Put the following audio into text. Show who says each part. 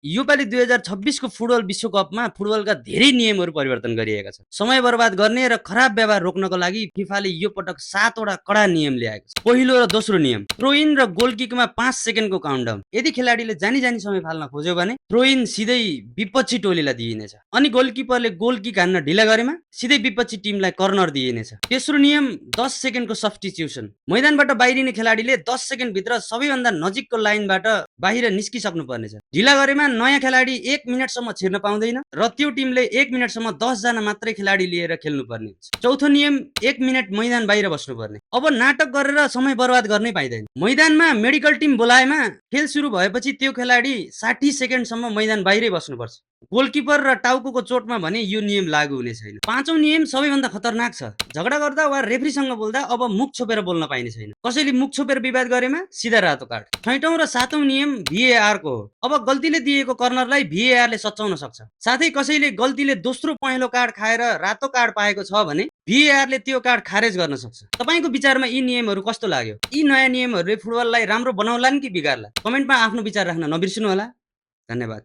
Speaker 1: योपालि 2026 को फुटबल विश्वकपमा फुटबलका धेरै नियमहरू परिवर्तन गरिएका छन्। समय बर्बाद गर्ने र खराब व्यवहार रोक्नको लागि फिफाले यो पटक 7 वटा कडा नियम ल्याएको छ। पहिलो र दोस्रो नियम, थ्रो इन र गोल किकमा 5 सेकेन्डको काउन्टडाउन। यदि खेलाडीले जानी समय फाल्न खोज्यो भने थ्रो इन सिधै विपक्षी टोलीलाई दिइनेछ। अनि गोलकिपरले गोल किक हान्न ढिला गरेमा सिधै विपक्षी टिमलाई कर्नर दिइनेछ। तेस्रो नियम 10 सेकेन्डको सब्स्टिट्युसन। मैदानबाट बाहिरिने खेलाडीले 10 सेकेन्ड भित्र सबैभन्दा नजिकको लाइनबाट बाहिर निस्किसक्नु पर्नेछ। ढिला गरेमा नयाँ खेलाडी 1 मिनेटसम्म छिर्न पाउँदैन र त्यो टिमले 1 मिनेटसम्म 10 जना मात्रै खेलाडी लिएर खेल्नु पर्ने हुन्छ। चौथो नियम 1 मिनेट मैदान बाहिर बस्नुपर्ने। अब नाटक गरेर समय बर्बाद गर्नै पाइँदैन। मैदानमा मेडिकल टिम बोलाएमा खेल सुरु भएपछि त्यो खेलाडी 60 सेकेन्डसम्म मैदान बाहिरै बस्नुपर्छ। गोलकिपर र टाउको चोटमा भने यो नियम लागू हुने छैन। पाँचौं नियम सबैभन्दा खतरनाक छ। झगडा गर्दा वा रेफ्रीसँग बोल्दा अब मुख छोपेर बोल्न पाइने छैन। कसैले मुख छोपेर विवाद गरेमा सिधा रातो कार्ड। छैटौं र सातौं नियम VAR को हो। अब गल्तीले दिएको कर्नरलाई VAR ले सच्याउन सक्छ। साथै कसैले गल्तीले दोस्रो पहेँलो कार्ड खाएर रातो कार्ड पाएको छ भने VAR ले त्यो कार्ड खारेज गर्न सक्छ। तपाईको विचारमा यी नियमहरू कस्तो लाग्यो? यी नयाँ नियमहरूले फुटबललाई राम्रो बनाउलान् कि बिगार्ला? कमेन्टमा आफ्नो विचार राख्न नबिर्सनु होला। धन्यवाद।